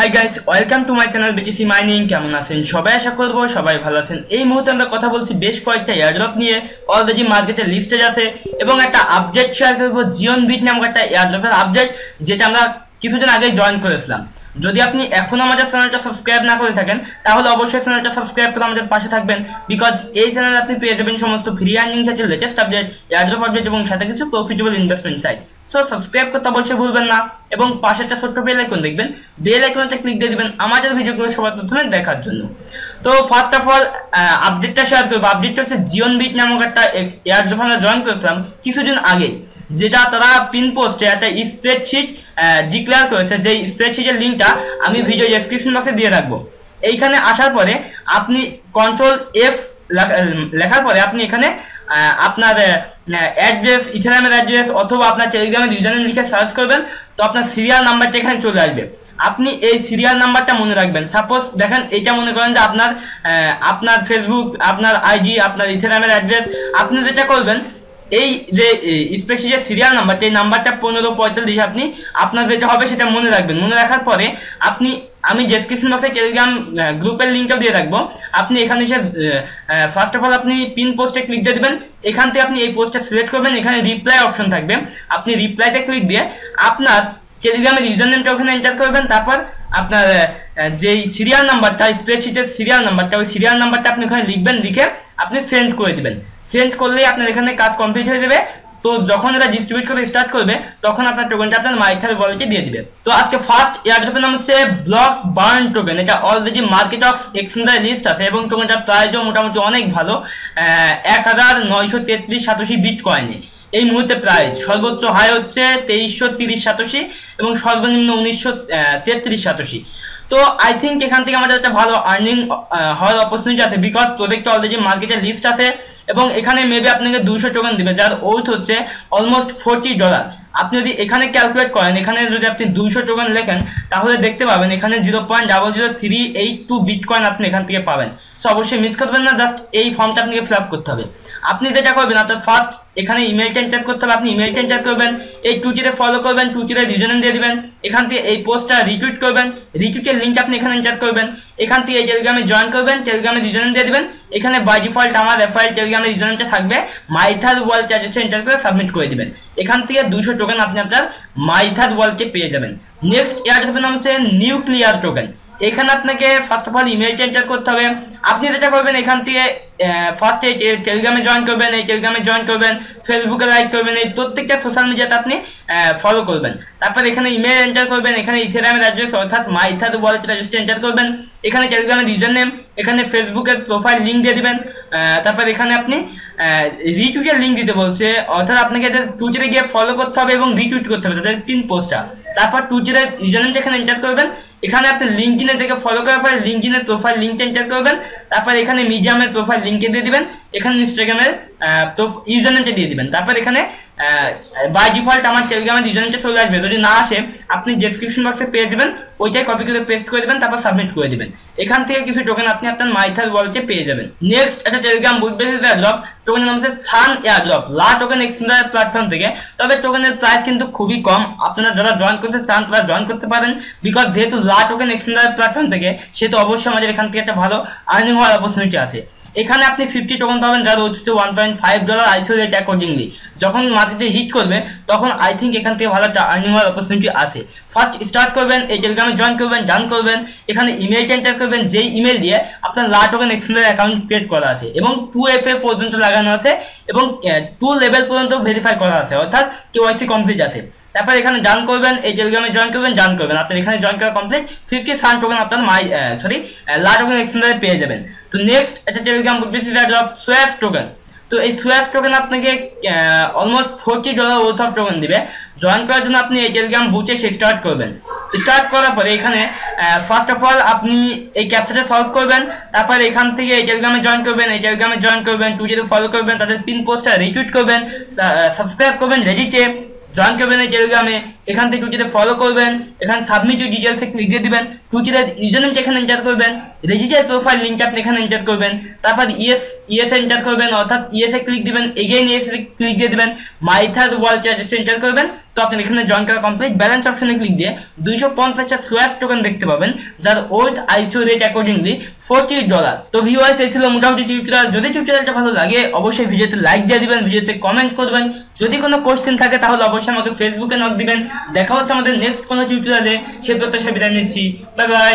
Hi guys, welcome to my channel BTC mining. কেমন আছেন সবাই? আশা করবো সবাই ভালো আছেন। এই মুহূর্তে আমরা কথা বলছি বেশ কয়েকটা এয়ারড্রপ নিয়ে, অলরেডি মার্কেটে লিস্টেড আছে এবং একটা আপডেট শেয়ার করবো। জিওন বিট নামক একটা এয়ারড্রপের আপডেট, যেটা আমরা কিছুদিন আগে জয়েন করেছিলাম। যদি আপনি এখনো আমাদের চ্যানেলটা সাবস্ক্রাইব না করে থাকেন তাহলে অবশ্যই চ্যানেলটা সাবস্ক্রাইব করে আমাদের পাশে থাকবেন, বিকজ এই চ্যানেলে আপনি পেয়ে যাবেন সমস্ত ফ্রি আর্নিং সাইটের লেটেস্ট আপডেট, এয়ারড্রপ আপডেট এবং সাথে কিছু profitable investment site. So subscribe করতে অবশ্যই ভুলবেন না এবং পাশে একটা ছোট্ট বেল আইকন দেখবেন, বেল আইকনটা ক্লিক দিয়ে দিবেন আমাদের ভিডিওগুলো সবার প্রথমে দেখার জন্য। তো ফার্স্ট অফ অল আপডেটটা শেয়ার করবো। আপডেটটা হচ্ছে জিওন বিট নামক একটা এয়ারড্রপ আমরা জয়েন করেছিলাম কিছুদিন আগে, যেটা তারা পিন পোস্টে একটা স্প্রেডশিট ডিক্লেয়ার করেছে। যে স্প্রেডশিটের লিঙ্কটা আমি ভিডিও ডেসক্রিপশন বক্সে দিয়ে রাখবো। এইখানে আসার পরে আপনি কন্ট্রোল F লেখার পরে আপনি এখানে আপনার অ্যাড্রেস, ইথেরিয়ামের অ্যাড্রেস অথবা আপনার টেলিগ্রামের ইউজারনেম লিখে সার্চ করবেন, তো আপনার সিরিয়াল নাম্বারটা এখানে চলে আসবে। আপনি এই সিরিয়াল নাম্বারটা মনে রাখবেন। সাপোজ দেখেন এটা মনে করেন যে আপনার ফেসবুক, আপনার আইডি, আপনার ইথেরিয়ামের অ্যাড্রেস। আপনি যেটা করবেন, এই যে স্পেশাল সিরিয়াল নাম্বারটা, এই নাম্বারটা 1545 আপনি আপনার যেটা হবে সেটা মনে রাখবেন। মনে রাখার পরে আমি ডেসক্রিপশন বক্সে টেলিগ্রাম গ্রুপের লিঙ্কটা দিয়ে রাখবো। আপনি এখানে এসে ফার্স্ট অফ অল আপনি পিন পোস্টে ক্লিক দিয়ে দেবেন। এখান থেকে আপনি এই পোস্টটা সিলেক্ট করবেন, এখানে রিপ্লাই অপশন থাকবে। আপনি রিপ্লাইতে ক্লিক দিয়ে আপনার টেলিগ্রামের ইউজার নেমটা ওখানে এন্টার করবেন। তারপর আপনার যেই সিরিয়াল নাম্বারটা, স্প্রেডশিটের সিরিয়াল নাম্বারটা, ওই সিরিয়াল নাম্বারটা আপনি ওখানে লিখবেন, লিখে আপনি সেন্ড করে দিবেন। সেন্ড করলেই আপনার এখানে কাজ কমপ্লিট হয়ে যাবে। তো যখন এটা ডিস্ট্রিবিউট করে স্টার্ট করবে তখন আপনার টোকেনটা আপনার মাইথার ওয়ালেটে দিয়ে দিবে। তো আজকে ফার্স্ট এয়ারড্রপের নাম হচ্ছে ব্লক বার্ন টোকেন। এটা অলরেডি মার্কেটক্স এক্সচেঞ্জের লিস্ট আছে এবং টোকেনটার প্রাইসও মোটামুটি অনেক ভালো, 1933 সাতোশি বিটকয়েনে এই মুহূর্তে প্রাইস। সর্বোচ্চ হাই হচ্ছে 2330 সাতোশি এবং সর্বনিম্ন 1933 সাতোশি। তো আই থিঙ্ক এখান থেকে আমাদের একটা ভালো আর্নিং হওয়ার অপরচুনিটি আছে, বিকজ প্রজেক্টটা অলরেডি মার্কেটের লিস্ট আছে এবং এখানে মেবি আপনাকে 200 টোকেন দিবে, যার ওয়েট হচ্ছে অলমোস্ট $40। আপনি যদি এখানে ক্যালকুলেট করেন, এখানে যদি আপনি 200 টোকেন লেখেন তাহলে দেখতে পাবেন এখানে 0.00382 বিটকয়েন আপনি এখান থেকে পাবেন। সো অবশ্যই মিস করবেন না, জাস্ট এই ফর্মটা আপনাকে ফিল আপ করতে হবে। আপনি যেটা করবেন, আপনার ফার্স্ট এখানে ইমেলটা এন্টার করতে হবে। আপনি ইমেলটা এন্টার করবেন, এই টুইটারে ফলো করবেন, টুইটারে ইউজারনেম দিয়ে দিবেন। এখান থেকে এই পোস্টটা রিটুইট করবেন, রিটুইটের লিঙ্ক আপনি এখানে এন্টার করবেন। এখান থেকে এই টেলিগ্রামে জয়েন করবেন, টেলিগ্রামের ইউজারনেম দিয়ে দিবেন। এখানে বাই ডিফল্ট আমার রেফারেল টেলিগ্রামের ইউজারনেমটা থাকবে, মাইথার ওয়ালেট অ্যাড্রেসটা এন্টার করে সাবমিট করে দিবেন। এখান থেকে 200 টোকেন আপনি আপনার মাইথার ওয়ালেটে পেয়ে যাবেন। নেক্সট এয়ারড্রপের নাম হচ্ছে নিউক্লিয়ার টোকেন। এখানে আপনাকে ফার্স্ট অফ অল ইমেলটা এন্টার করতে হবে। আপনি যেটা করবেন, এখান থেকে ফার্স্ট এই টেলিগ্রামে জয়েন করবেন, এই টেলিগ্রামে জয়েন করবেন, ফেসবুকে লাইক করবেন, এই প্রত্যেকটা সোশ্যাল মিডিয়াতে আপনি ফলো করবেন। তারপর এখানে ইমেল এন্টার করবেন, এখানে ইথেরিয়ামের অ্যাড্রেস অর্থাৎ মাইথার ওয়ালেটের অ্যাড্রেসটা এন্টার করবেন। এখানে টেলিগ্রামের ইউজার নেম, এখানে ফেসবুকের প্রোফাইল লিঙ্ক দিয়ে দিবেন। তারপর এখানে আপনি রিটুইটের লিঙ্ক দিতে বলছে, অর্থাৎ আপনাকে টুইটারে গিয়ে ফলো করতে হবে এবং রিটুইট করতে হবে তাদের পিন পোস্টটা। তারপর টুইটারের ইউজার নেমটা এখানে এন্টার করবেন। এখানে আপনি লিঙ্কডিনে থেকে ফলো করার পরে লিঙ্কডিনের প্রোফাইল লিঙ্কটা এন্টার করবেন। তারপর এখানে মিডিয়ামের প্রোফাইল লিঙ্কে দিয়ে দিবেন, এখানে ইনস্টাগ্রামের ইউজার নেমটা দিয়ে দিবেন। তারপর এখানে বাই ডিফল্ট আমার টেলিগ্রামের ইউজার নেমটা চলে আসবে। যদি না আসে আপনি ডেসক্রিপশন বক্সে পেয়ে যাবেন, ওইটাই কপি করে পেস্ট করে দিবেন, তারপর সাবমিট করে দিবেন। এখান থেকে কিছু টোকেন আপনি আপনার মাইথার ওয়ালেটে পেয়ে যাবেন। নেক্সট একটা টেলিগ্রাম বুট বেসিস এয়ারড্রপ, টোকেনের নাম হচ্ছে সান এয়ারড্রপ, লা টোকেন এক্সচেঞ্জের প্ল্যাটফর্ম থেকে। তবে টোকেনের প্রাইস কিন্তু খুবই কম, আপনারা যারা জয়েন করতে চান তারা জয়েন করতে পারেন, বিকজ যেহেতু লা টোকেন এক্সচেঞ্জের প্ল্যাটফর্ম থেকে, সেহেতু অবশ্যই আমাদের এখান থেকে একটা ভালো আর্নিং হওয়ার অপরচুনিটি আছে। এখানে আপনি 50 টোকেন পাবেন, যার হচ্ছে $1.5 আইসোলেট অ্যাকর্ডিংলি। যখন মার্কেটে হিট করবে তখন আই থিঙ্ক এখান থেকে ভালো একটা আর্নিং হওয়ার অপরচুনিটি আছে। ফার্স্ট স্টার্ট করবেন, এই টেলিগ্রামে জয়েন করবেন, ডান করবেন। এখানে ইমেলটা এন্টার করবেন, যেই ইমেল দিয়ে আপনার লা টোকেন এক্সচেঞ্জের অ্যাকাউন্ট ক্রিয়েট করা আছে এবং 2FA পর্যন্ত লাগানো আছে এবং 2 লেভেল পর্যন্ত ভেরিফাই করা আছে, অর্থাৎ KYC কমপ্লিট আছে। তারপর এখানে ডান করবেন, এই টেলিগ্রামে জয়েন করবেন, ডান করবেন। আপনার এখানে জয়েন করা কমপ্লিট, 50 সান টোকেন আপনার লা টোকেন এক্সচেঞ্জে পেয়ে যাবেন। তো নেক্সট একটা টেলিগ্রাম বুট বেসিস এয়ারড্রপ সোয়াস টোকেন। তো এই সোয়াস টোকেন আপনাকে অলমোস্ট $40 ওয়ার্থ অফ টোকেন দিবে। জয়েন করার জন্য আপনি এই টেলিগ্রাম বুটে স্টার্ট করবেন। স্টার্ট করার পরে এখানে ফার্স্ট অফ অল আপনি এই ক্যাপচারটা সলভ করবেন। তারপর এখান থেকে এই টেলিগ্রামে জয়েন করবেন, এই টেলিগ্রামে জয়েন করবেন, টুইটারে ফলো করবেন, তাদের পিন পোস্টটা রিটুইট করবেন, সাবস্ক্রাইব করবেন, রেডিটে জয়েন করবেন এই টেলিগ্রামে। এখান থেকে টুইটারে ফলো করবেন, এখানে সাবমিট ইউর ডিটেলসে ক্লিক দিয়ে দিবেন, টুইটারের ইউজারনেমটা এখানে এন্টার করবেন, রেজিস্টার প্রোফাইল লিঙ্কটা আপনি এখানে এন্টার করবেন। তারপর ইয়েস এন্টার করবেন, অর্থাৎ ইয়েসে ক্লিক দিবেন, এগেইন ইয়েসে ক্লিক দিয়ে দিবেন, মাইথার ওয়ালেট অ্যাড্রেসটা এন্টার করবেন। তো আপনি এখানে জয়েন করা কমপ্লিট, ব্যালেন্স অপশনে ক্লিক দিয়ে 250টা সোয়াস টোকেন দেখতে পাবেন, যার ওয়েট আইসিও রেট অ্যাকর্ডিংলি $40। তো ভিউয়ার্স, এই ছিল মোটামুটি টিউটোরিয়াল। যদি টিউটোরিয়ালটা ভালো লাগে অবশ্যই ভিডিওতে লাইক দিয়ে দিবেন, ভিডিওতে কমেন্ট করবেন। যদি কোনো কোশ্চেন থাকে তাহলে অবশ্যই আমাকে ফেসবুকে নক দিবেন। দেখা হচ্ছে আমাদের নেক্সট কোনো টিউটোরিয়ালে। সে প্রত্যাশা বিদায় নিচ্ছি। Bye bye.